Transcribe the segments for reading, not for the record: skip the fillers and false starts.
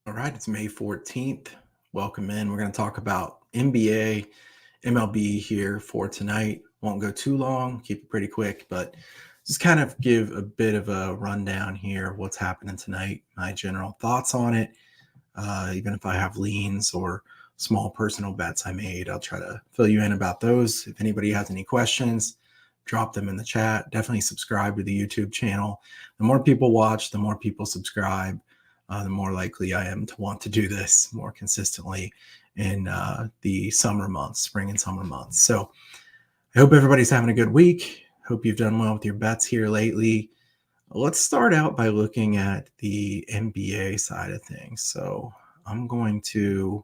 All right, it's May 14th. Welcome in. We're going to talk about NBA, MLB here for tonight. Won't go too long, keep it pretty quick, but just kind of give a bit of a rundown here of what's happening tonight, my general thoughts on it. Even if I have leans or small personal bets I made, I'll try to fill you in about those. If anybody has any questions, drop them in the chat. Definitely subscribe to the YouTube channel. The more people watch, the more people subscribe, the more likely I am to want to do this more consistently in the summer months, spring and summer months. So I hope everybody's having a good week. Hope you've done well with your bets here lately. Let's start out by looking at the NBA side of things. So I'm going to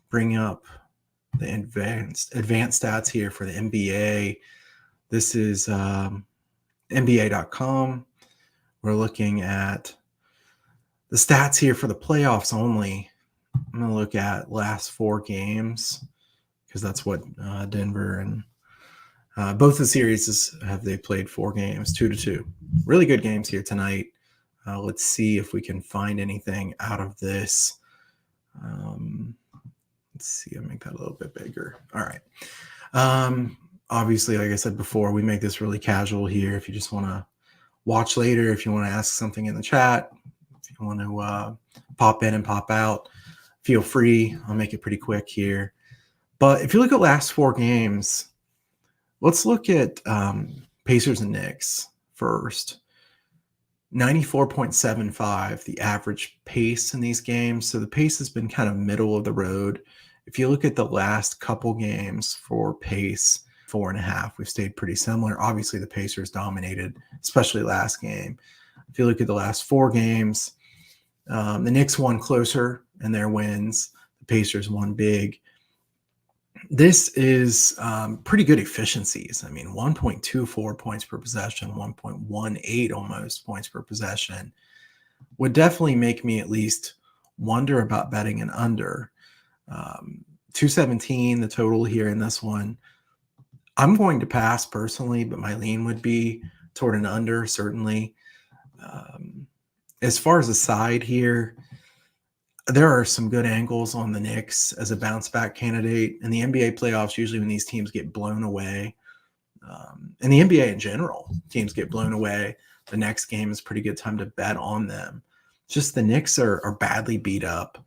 bring up the advanced stats here for the NBA. This is NBA.com. We're looking at the stats here for the playoffs only. I'm going to look at last 4 games because that's what Denver and both the series they played 4 games, 2-2. Really good games here tonight. Let's see if we can find anything out of this. Let's see. I'll make that a little bit bigger. All right. Obviously, like I said before, we make this really casual here. If you just want to watch later, if you want to ask something in the chat, if you want to pop in and pop out, feel free. I'll make it pretty quick here. But if you look at last 4 games, let's look at Pacers and Knicks first. 94.75, the average pace in these games. So the pace has been kind of middle of the road. If you look at the last couple games for pace, 4.5, we've stayed pretty similar. Obviously, the Pacers dominated, especially last game. If you look at the last 4 games, the Knicks won closer in their wins. The Pacers won big. This is pretty good efficiencies. I mean, 1.24 points per possession, 1.18 almost points per possession would definitely make me at least wonder about betting an under. 217, the total here in this one. I'm going to pass personally, but my lean would be toward an under, certainly. As far as the side here, there are some good angles on the Knicks as a bounce back candidate. In the NBA playoffs, usually when these teams get blown away, and the NBA in general, teams get blown away, the next game is a pretty good time to bet on them. Just the Knicks are badly beat up.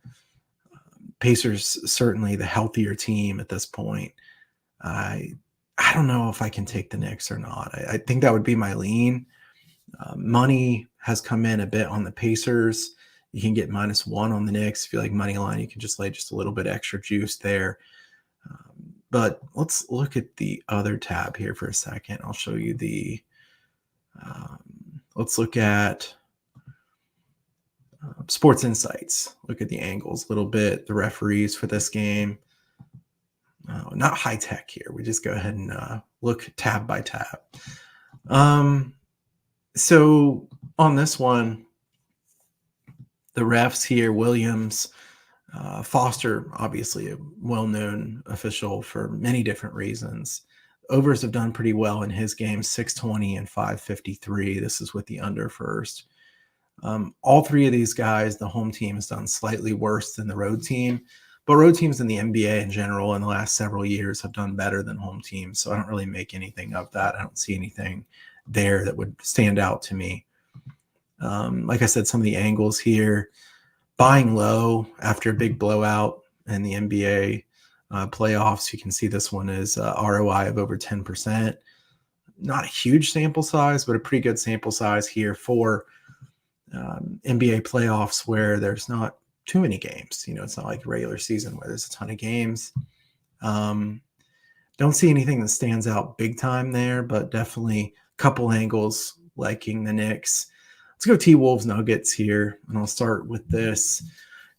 Pacers, certainly the healthier team at this point. I don't know if I can take the Knicks or not. I think that would be my lean. Money has come in a bit on the Pacers. You can get -1 on the Knicks. If you like money line, you can just lay just a little bit extra juice there. But let's look at the other tab here for a second. I'll show you the let's look at Sports Insights. Look at the angles a little bit, the referees for this game. Not high tech here. We just go ahead and look tab by tab. So on this one, the refs here, Williams, Foster, obviously a well-known official for many different reasons. Overs have done pretty well in his game, 620 and 553. This is with the under first. All 3 of these guys, the home team has done slightly worse than the road team, but road teams in the NBA in general in the last several years have done better than home teams. So I don't really make anything of that. I don't see anything there that would stand out to me. Like I said, some of the angles here, buying low after a big blowout in the NBA playoffs. You can see this one is ROI of over 10%. Not a huge sample size, but a pretty good sample size here for NBA playoffs where there's not too many games. You know, it's not like regular season where there's a ton of games. Don't see anything that stands out big time there, but definitely a couple angles liking the Knicks. Let's go T-Wolves Nuggets here, and I'll start with this.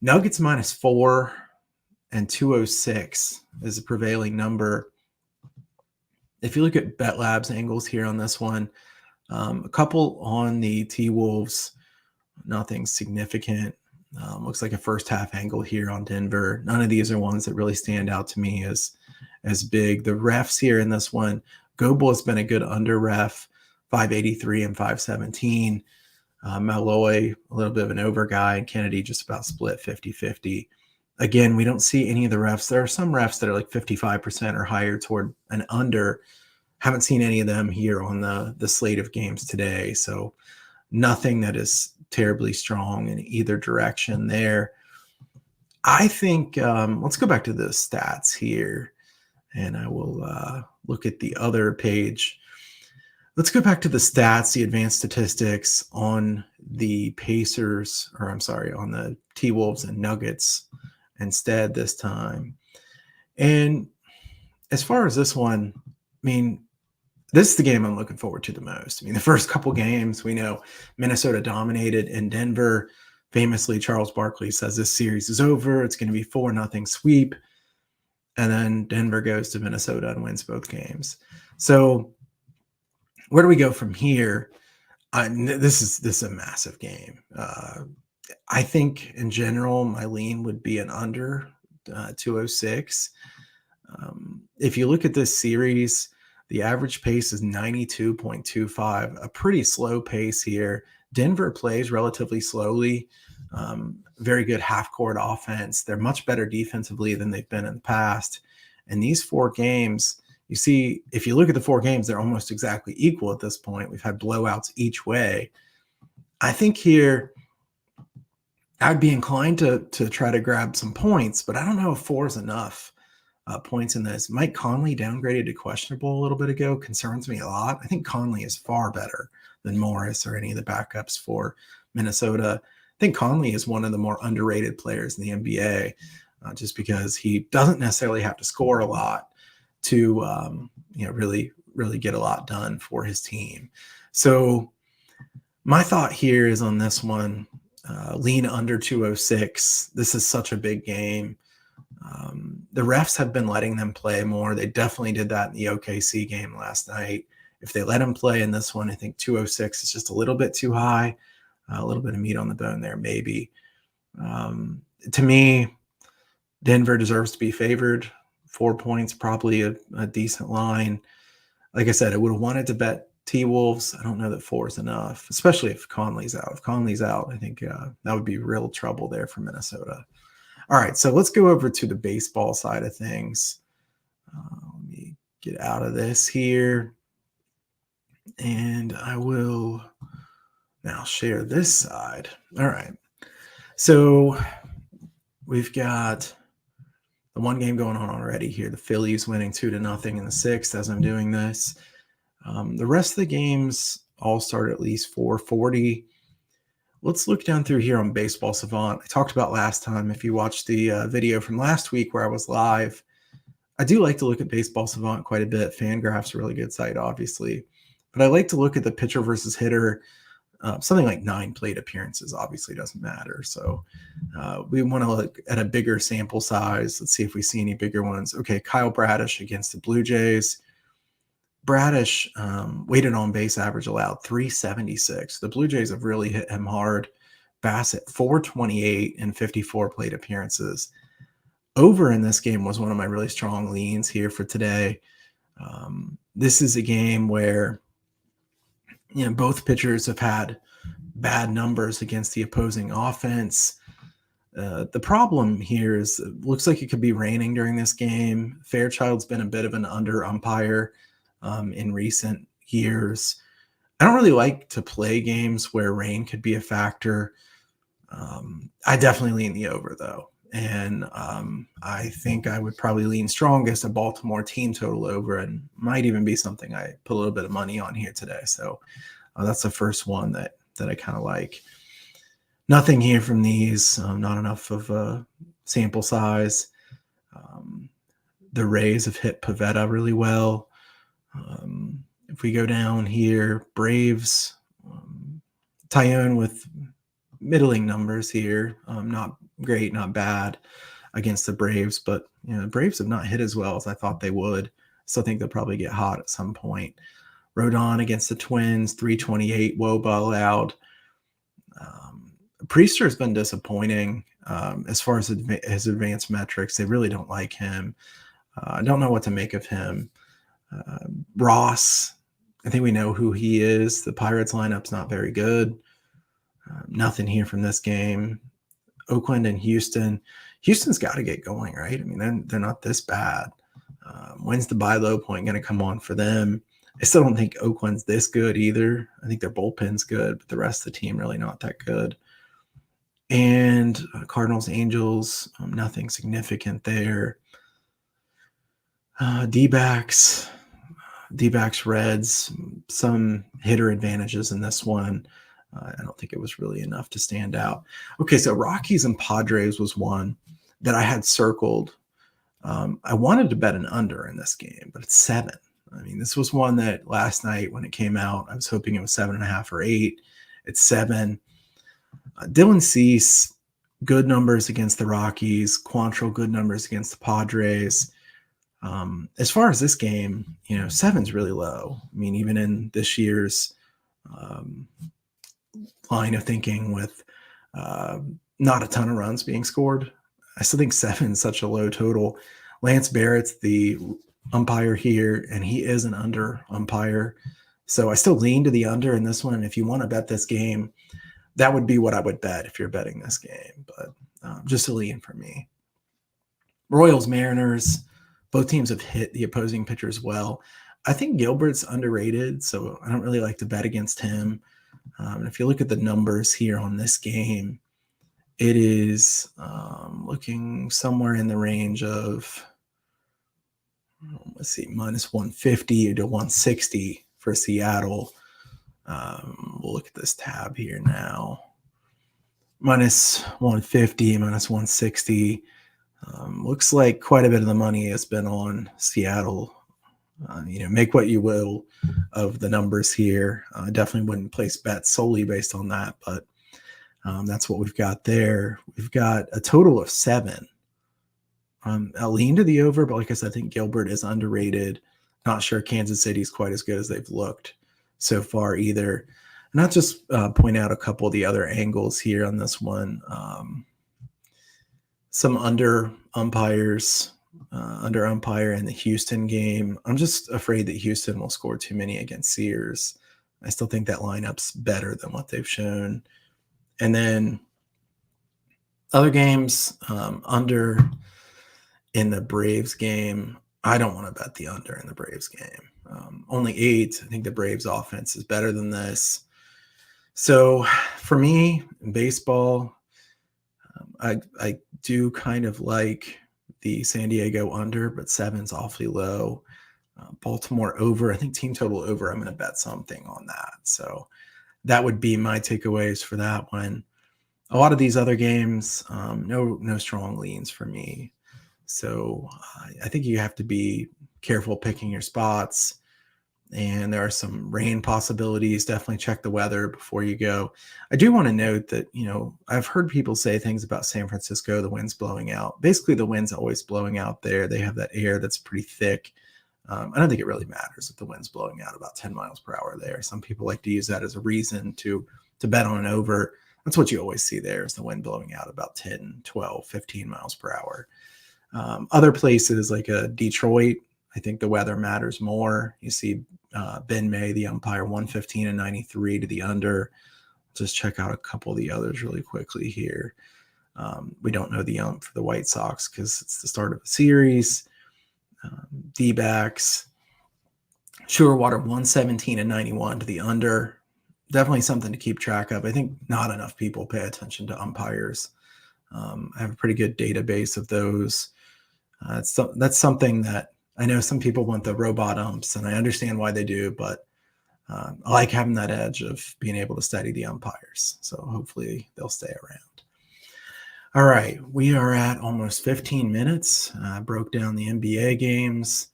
Nuggets -4 and 206 is a prevailing number. If you look at BetLab's angles here on this one, a couple on the T-Wolves, nothing significant. Looks like a first half angle here on Denver. None of these are ones that really stand out to me as big. The refs here in this one, Goebel has been a good under ref, 583 and 517. Malloy, a little bit of an over guy, and Kennedy just about split 50-50. Again, we don't see any of the refs. There are some refs that are like 55% or higher toward an under. Haven't seen any of them here on the slate of games today. So nothing that is terribly strong in either direction there. I think let's go back to the stats here, and I will look at the other page. Let's go back to the stats, the advanced statistics on the Pacers, or I'm sorry, on the T-Wolves and Nuggets instead this time. And as far as this one, I mean, this is the game I'm looking forward to the most. I mean, the first couple games, we know Minnesota dominated in Denver. Famously, Charles Barkley says this series is over. It's going to be 4-0 sweep. And then Denver goes to Minnesota and wins both games. So where do we go from here? This is a massive game. I think in general, my lean would be an under 206. If you look at this series, the average pace is 92.25, a pretty slow pace here. Denver plays relatively slowly. Very good half-court offense. They're much better defensively than they've been in the past. And these 4 games, you see, if you look at the 4 games, they're almost exactly equal at this point. We've had blowouts each way. I think here I'd be inclined to try to grab some points, but I don't know if 4 is enough points in this. Mike Conley downgraded to questionable a little bit ago. Concerns me a lot. I think Conley is far better than Morris or any of the backups for Minnesota. I think Conley is one of the more underrated players in the NBA just because he doesn't necessarily have to score a lot to really get a lot done for his team. So my thought here is on this one, lean under 206. This is such a big game. The refs have been letting them play more. They definitely did that in the OKC game last night. If they let him play in this one, I think 206 is just a little bit too high. A little bit of meat on the bone there, maybe. To me, Denver deserves to be favored. 4 points, probably a decent line. Like I said, I would have wanted to bet T-Wolves. I don't know that 4 is enough, especially if Conley's out. If Conley's out, I think that would be real trouble there for Minnesota. All right, so let's go over to the baseball side of things. Let me get out of this here. And I will now share this side. All right. So we've got the one game going on already here. The Phillies winning 2-0 in the 6th as I'm doing this. The rest of the games all start at least 4:40. Let's look down through here on Baseball Savant. I talked about last time, if you watched the video from last week where I was live, I do like to look at Baseball Savant quite a bit. Fangraph's a really good site, obviously. But I like to look at the pitcher versus hitter. Something like 9 plate appearances obviously doesn't matter. So we want to look at a bigger sample size. Let's see if we see any bigger ones. Okay, Kyle Bradish against the Blue Jays. Bradish weighted on base average allowed 376. The Blue Jays have really hit him hard. Bassett 428 in 54 plate appearances. Over in this game was one of my really strong leans here for today. This is a game where both pitchers have had bad numbers against the opposing offense. The problem here is it looks like it could be raining during this game. Fairchild's been a bit of an under umpire in recent years. I don't really like to play games where rain could be a factor. I definitely lean the over, though. And I think I would probably lean strongest a Baltimore team total over, and might even be something I put a little bit of money on here today. So that's the first one that I kind of like. Nothing here from these, not enough of a sample size. The Rays have hit Pavetta really well. If we go down here, Braves, Tyone with middling numbers here. Not great, not bad against the Braves, but the Braves have not hit as well as I thought they would. Still think they'll probably get hot at some point. Rodon against the Twins, 328 WOBA allowed. Priester has been disappointing as far as his advanced metrics. They really don't like him. I don't know what to make of him. Ross, I think we know who he is. The Pirates lineup's not very good. Nothing here from this game. Oakland and Houston. Houston's got to get going, right? I mean, they're not this bad. When's the buy low point going to come on for them? I still don't think Oakland's this good either. I think their bullpen's good, but the rest of the team really not that good. And Cardinals, Angels, nothing significant there. D-backs, Reds, some hitter advantages in this one. I don't think it was really enough to stand out. Okay, so Rockies and Padres was one that I had circled. I wanted to bet an under in this game, but it's 7. I mean, this was one that last night when it came out, I was hoping it was 7.5 or 8. It's 7. Dylan Cease, good numbers against the Rockies. Quantrill, good numbers against the Padres. As far as this game, 7's really low. I mean, even in this year's line of thinking with not a ton of runs being scored, I still think 7 is such a low total. Lance Barrett's the umpire here, and he is an under umpire. So I still lean to the under in this one. And if you want to bet this game, that would be what I would bet if you're betting this game. But just a lean for me. Royals, Mariners, both teams have hit the opposing pitchers well. I think Gilbert's underrated, so I don't really like to bet against him. And if you look at the numbers here on this game, it is looking somewhere in the range of, let's see, minus 150 to 160 for Seattle. We'll look at this tab here now. Minus 150, minus 160. Looks like quite a bit of the money has been on Seattle. Make what you will of the numbers here. I definitely wouldn't place bets solely based on that, but that's what we've got there. We've got a total of 7. I'll lean to the over, but like I said, I think Gilbert is underrated. Not sure Kansas City's quite as good as they've looked so far either. And I'll just point out a couple of the other angles here on this one. Some under umpire in the Houston game. I'm just afraid that Houston will score too many against Sears. I still think that lineup's better than what they've shown. And then other games, under in the Braves game. I don't want to bet the under in the Braves game. Only 8. I think the Braves offense is better than this. So for me, in baseball, I do kind of like the San Diego under, but 7's awfully low. Baltimore over, I think team total over, I'm going to bet something on that. So that would be my takeaways for that one. A lot of these other games, no strong leans for me. So I think you have to be careful picking your spots. And there are some rain possibilities. Definitely check the weather before you go. I do want to note that, I've heard people say things about San Francisco, the wind's blowing out. Basically, the wind's always blowing out there. They have that air that's pretty thick. I don't think it really matters if the wind's blowing out about 10 miles per hour there. Some people like to use that as a reason to bet on an over. That's what you always see there is the wind blowing out about 10, 12, 15 miles per hour. Other places like Detroit, I think the weather matters more. You see Ben May, the umpire, 115 and 93 to the under. Just check out a couple of the others really quickly here. We don't know the ump for the White Sox because it's the start of the series. D-backs, Surewater, 117 and 91 to the under. Definitely something to keep track of. I think not enough people pay attention to umpires. I have a pretty good database of those. That's something that I know some people want the robot umps, and I understand why they do, but I like having that edge of being able to study the umpires. So hopefully they'll stay around. All right, we are at almost 15 minutes. Broke down the NBA games,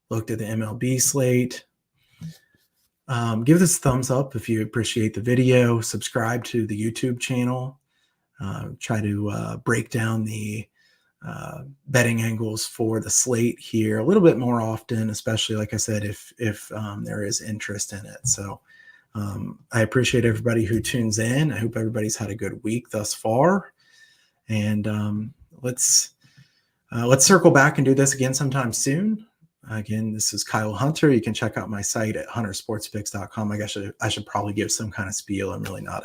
looked at the MLB slate. Give this a thumbs up if you appreciate the video. Subscribe to the YouTube channel. Try to break down the betting angles for the slate here a little bit more often, especially like I said, if there is interest in it. So I appreciate everybody who tunes in. I hope everybody's had a good week thus far, and let's circle back and do this again sometime soon. Again, this is Kyle Hunter. You can check out my site at huntersportspicks.com. I guess I should probably give some kind of spiel. I'm really not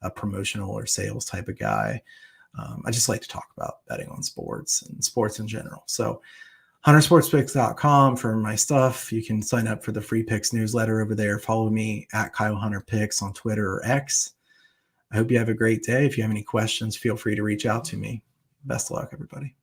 a promotional or sales type of guy. I just like to talk about betting on sports and sports in general. So huntersportspicks.com for my stuff. You can sign up for the free picks newsletter over there. Follow me at Kyle Hunter Picks on Twitter or X. I hope you have a great day. If you have any questions, feel free to reach out to me. Best of luck, everybody.